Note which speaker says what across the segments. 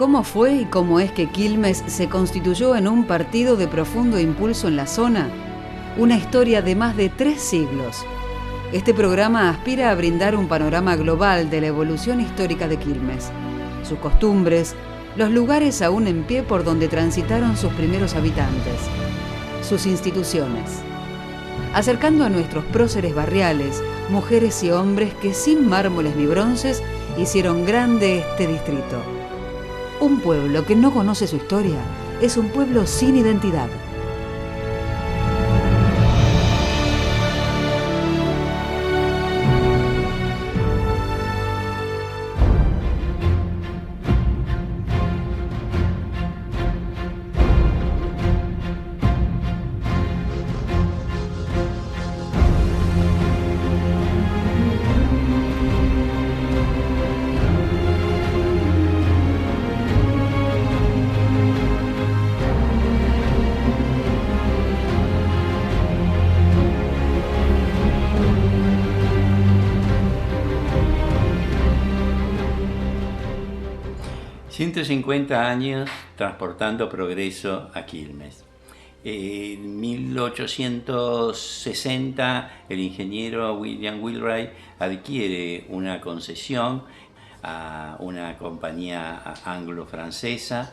Speaker 1: ¿Cómo fue y cómo es que Quilmes se constituyó en un partido de profundo impulso en la zona? Una historia de más de 3 siglos. Este programa aspira a brindar un panorama global de la evolución histórica de Quilmes, sus costumbres, los lugares aún en pie por donde transitaron sus primeros habitantes, sus instituciones, acercando a nuestros próceres barriales, mujeres y hombres que sin mármoles ni bronces hicieron grande este distrito. Un pueblo que no conoce su historia es un pueblo sin identidad.
Speaker 2: ...150 años transportando progreso a Quilmes. En 1860 el ingeniero William Wheelwright adquiere una concesión a una compañía anglo-francesa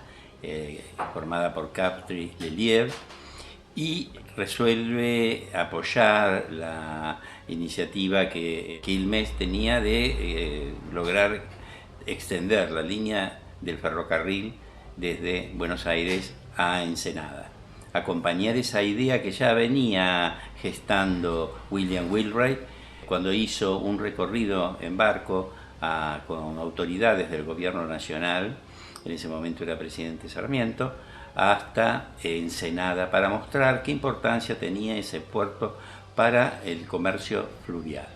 Speaker 2: formada por Capri Lelièvre y resuelve apoyar la iniciativa que Quilmes tenía de lograr extender la línea del ferrocarril desde Buenos Aires a Ensenada. Acompañar esa idea que ya venía gestando William Wheelwright cuando hizo un recorrido en barco con autoridades del gobierno nacional, en ese momento era presidente Sarmiento, hasta Ensenada para mostrar qué importancia tenía ese puerto para el comercio fluvial.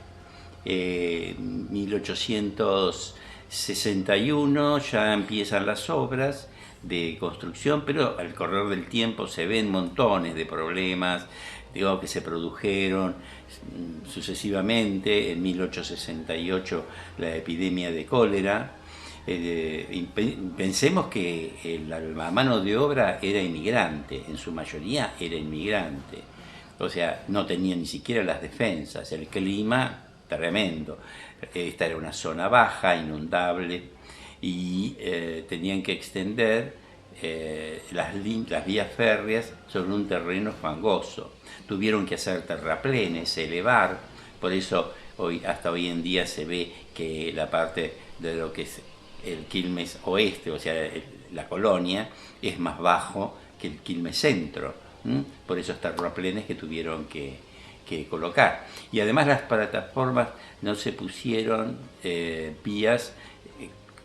Speaker 2: 1861 ya empiezan las obras de construcción, pero al correr del tiempo se ven montones de problemas, digamos, que se produjeron sucesivamente. En 1868 la epidemia de cólera. Pensemos que la mano de obra era inmigrante, en su mayoría era inmigrante, o sea, no tenía ni siquiera las defensas, el clima tremendo. Esta era una zona baja, inundable, y tenían que extender las vías férreas sobre un terreno fangoso. Tuvieron que hacer terraplenes, elevar, por eso hasta hoy en día se ve que la parte de lo que es el Quilmes Oeste, o sea, la colonia, es más bajo que el Quilmes Centro. Por esos terraplenes que tuvieron que colocar. Y además las plataformas no se pusieron vías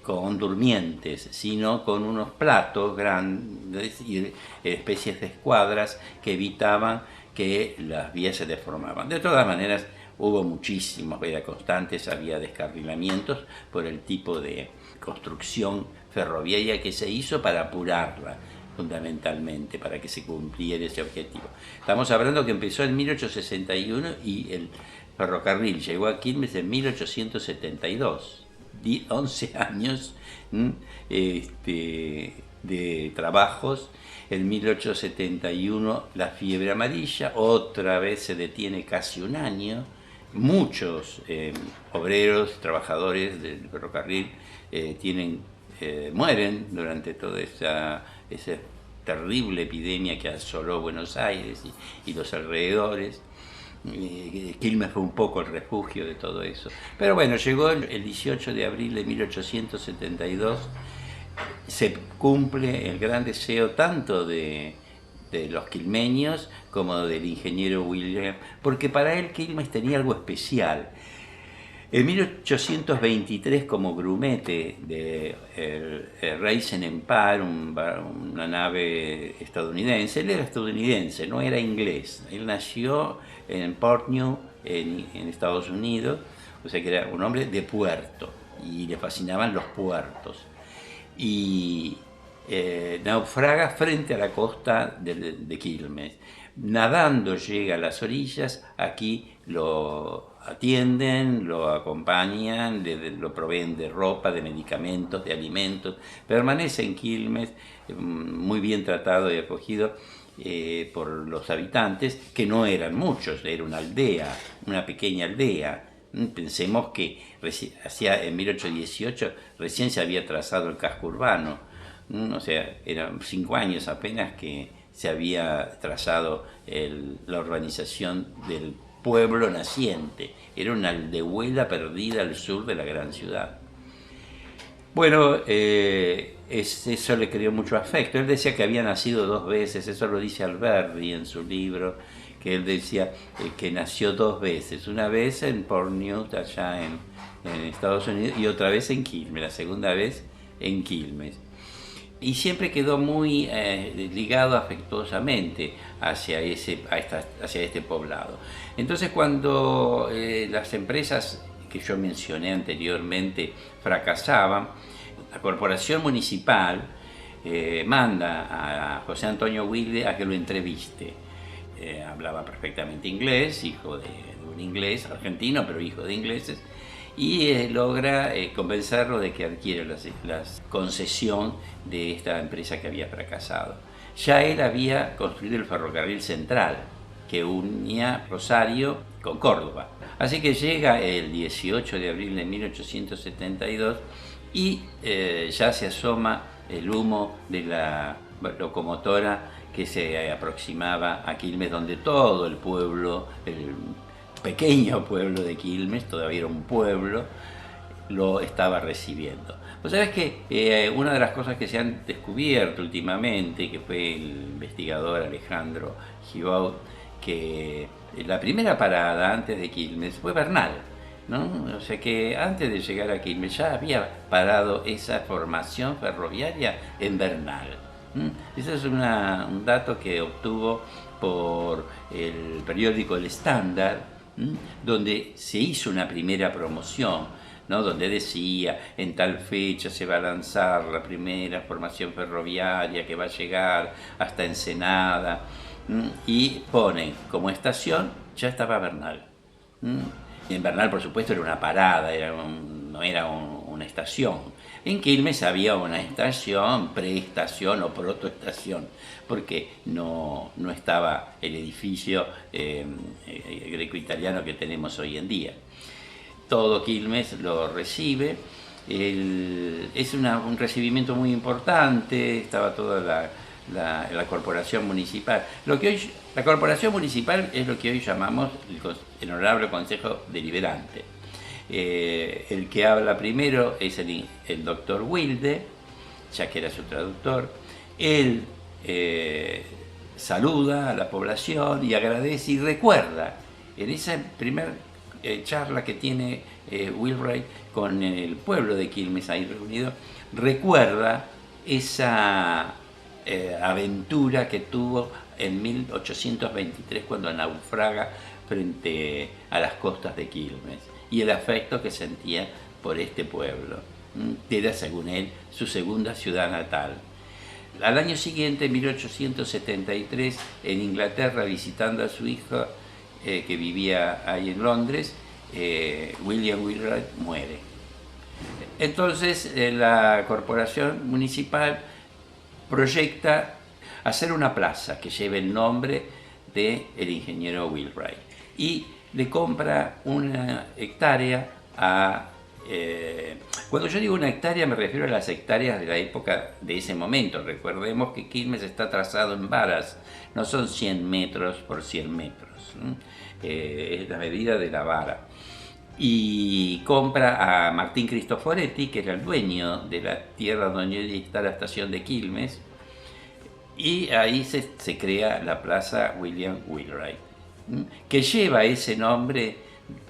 Speaker 2: con durmientes, sino con unos platos grandes y especies de escuadras que evitaban que las vías se deformaban. De todas maneras, hubo muchísimas vías constantes, había descarrilamientos por el tipo de construcción ferroviaria que se hizo para apurarla, fundamentalmente, para que se cumpliera ese objetivo. Estamos hablando que empezó en 1861 y el ferrocarril llegó a Quilmes en 1872. 11 años de trabajos. En 1871 la fiebre amarilla, otra vez se detiene casi un año. Muchos obreros, trabajadores del ferrocarril mueren durante toda esa terrible epidemia que asoló Buenos Aires y los alrededores. Quilmes fue un poco el refugio de todo eso. Pero bueno, llegó el 18 de abril de 1872, se cumple el gran deseo tanto de los quilmeños como del ingeniero William, porque para él Quilmes tenía algo especial. En 1823, como grumete de Racing Empire, una nave estadounidense, él era estadounidense, no era inglés. Él nació en Port News, en Estados Unidos, o sea que era un hombre de puerto, y le fascinaban los puertos. Y naufraga frente a la costa de Quilmes. nadando llega a las orillas, aquí lo atienden, lo acompañan, lo proveen de ropa, de medicamentos, de alimentos, permanece en Quilmes muy bien tratado y acogido por los habitantes, que no eran muchos, era una aldea, una pequeña aldea. Pensemos que en 1818 recién se había trazado el casco urbano, o sea, eran 5 años apenas que se había trazado la urbanización del pueblo naciente. Era una aldehuela perdida al sur de la gran ciudad. Bueno, eso le creó mucho afecto. Él decía que había nacido 2 veces, eso lo dice Alberdi en su libro, que él decía que nació 2 veces, una vez en Port News, allá en Estados Unidos, y otra vez en Quilmes, la segunda vez en Quilmes. Y siempre quedó muy ligado afectuosamente hacia este poblado. Entonces, cuando las empresas que yo mencioné anteriormente fracasaban, la corporación municipal manda a José Antonio Wilde a que lo entreviste. Hablaba perfectamente inglés, hijo de un inglés argentino, pero hijo de ingleses, y logra convencerlo de que adquiere la concesión de esta empresa que había fracasado. Ya él había construido el ferrocarril central que unía Rosario con Córdoba. Así que llega el 18 de abril de 1872 y ya se asoma el humo de la locomotora que se aproximaba a Quilmes, donde todo el pueblo, el pequeño pueblo de Quilmes, todavía era un pueblo, lo estaba recibiendo. Pues sabes que una de las cosas que se han descubierto últimamente, que fue el investigador Alejandro Gibaut, que la primera parada antes de Quilmes fue Bernal, ¿no? O sea que antes de llegar a Quilmes ya había parado esa formación ferroviaria en Bernal. Ese es un dato que obtuvo por el periódico El Estándar, donde se hizo una primera promoción, ¿no? Donde decía, en tal fecha se va a lanzar la primera formación ferroviaria que va a llegar hasta Ensenada, y ponen como estación, ya estaba Bernal. Y en Bernal, por supuesto, era una parada, no era una estación. En Quilmes había una estación, preestación o protoestación, porque no estaba el edificio greco-italiano que tenemos hoy en día. Todo Quilmes lo recibe, es un recibimiento muy importante, estaba toda la corporación municipal. La corporación municipal es lo que hoy llamamos el Honorable Consejo Deliberante. El que habla primero es el doctor Wilde, ya que era su traductor. Él saluda a la población y agradece y recuerda, en esa primera charla que tiene Wheelwright con el pueblo de Quilmes ahí reunido, recuerda esa aventura que tuvo en 1823 cuando naufraga frente a las costas de Quilmes y el afecto que sentía por este pueblo. Era, según él, su segunda ciudad natal. Al año siguiente, en 1873, en Inglaterra, visitando a su hijo que vivía ahí en Londres, William Wheelwright muere. Entonces la corporación municipal proyecta hacer una plaza que lleve el nombre del ingeniero Wheelwright y le compra una hectárea a... cuando yo digo una hectárea me refiero a las hectáreas de la época de ese momento. Recordemos que Quilmes está trazado en varas, no son 100 metros por 100 metros, es la medida de la vara. Y compra a Martín Cristoforetti, que era el dueño de la tierra donde está la estación de Quilmes, y ahí se crea la plaza William Wheelwright, que lleva ese nombre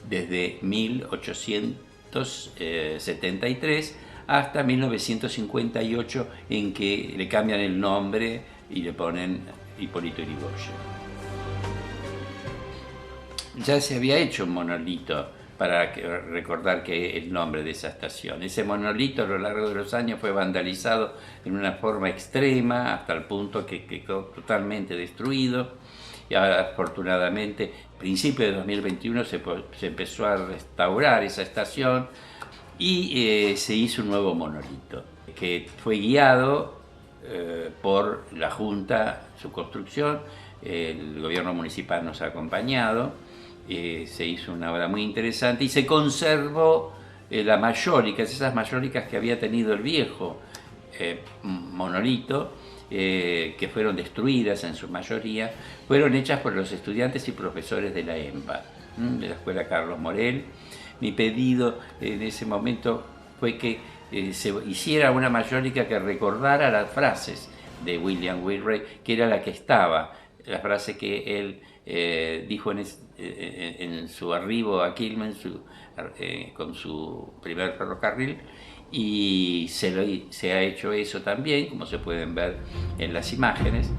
Speaker 2: desde 1873 hasta 1958, en que le cambian el nombre y le ponen Hipólito Yrigoyen. Ya se había hecho un monolito para recordar que el nombre de esa estación. Ese monolito a lo largo de los años fue vandalizado en una forma extrema hasta el punto que quedó totalmente destruido y ahora afortunadamente, principio de 2021 se empezó a restaurar esa estación y se hizo un nuevo monolito que fue guiado por la Junta, su construcción. El gobierno municipal nos ha acompañado, se hizo una obra muy interesante y se conservó la mayólica, esas mayólicas que había tenido el viejo monolito, que fueron destruidas en su mayoría, fueron hechas por los estudiantes y profesores de la EMBA, de la Escuela Carlos Morel. Mi pedido en ese momento fue que se hiciera una mayólica que recordara las frases de William Whitbread, que era la que estaba, la frase que él dijo en su arribo a Quilmes con su primer ferrocarril, y se ha hecho eso también, como se pueden ver en las imágenes.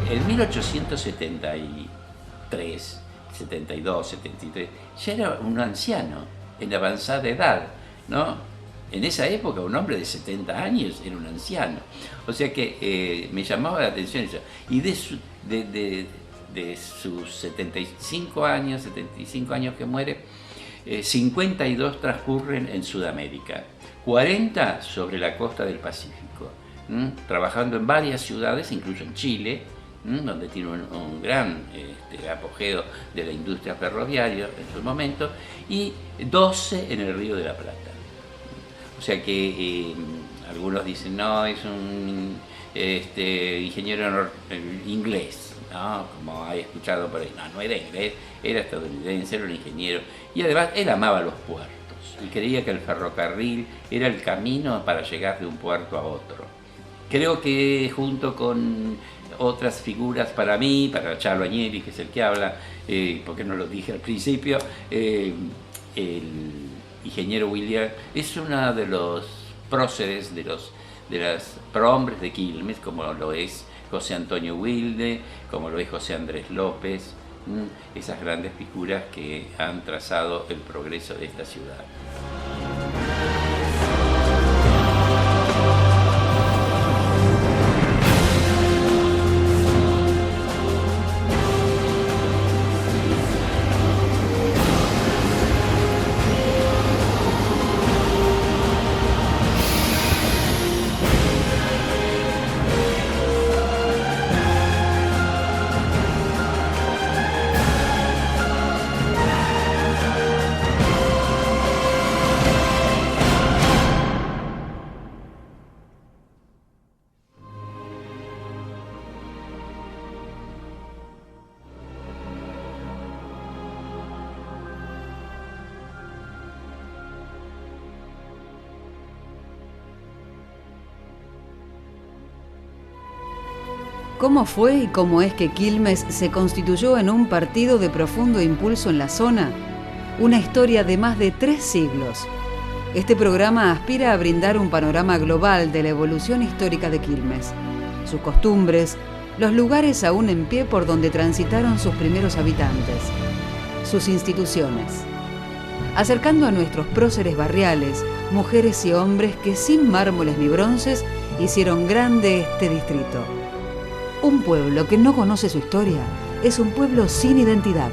Speaker 2: En 1873, 72, 73, ya era un anciano en avanzada edad, ¿no? En esa época un hombre de 70 años era un anciano. O sea que me llamaba la atención eso. Y de sus 75 años que muere, 52 transcurren en Sudamérica, 40 sobre la costa del Pacífico, trabajando en varias ciudades, incluso en Chile, donde tiene un gran apogeo de la industria ferroviaria en su momento, y 12 en el Río de la Plata. O sea que algunos dicen, no, es un ingeniero inglés, ¿no? Como he escuchado por ahí. No era inglés, era estadounidense, era un ingeniero. Y además él amaba los puertos y creía que el ferrocarril era el camino para llegar de un puerto a otro. Creo que junto con otras figuras para mí, para Charlo Agnelli, que es el que habla, porque no lo dije al principio, el ingeniero William es uno de los próceres de los prohombres de Quilmes, como lo es José Antonio Wilde, como lo es José Andrés López, esas grandes figuras que han trazado el progreso de esta ciudad.
Speaker 1: ¿Cómo fue y cómo es que Quilmes se constituyó en un partido de profundo impulso en la zona? Una historia de más de 3 siglos. Este programa aspira a brindar un panorama global de la evolución histórica de Quilmes, sus costumbres, los lugares aún en pie por donde transitaron sus primeros habitantes, sus instituciones. acercando a nuestros próceres barriales, mujeres y hombres que sin mármoles ni bronces hicieron grande este distrito. Un pueblo que no conoce su historia es un pueblo sin identidad.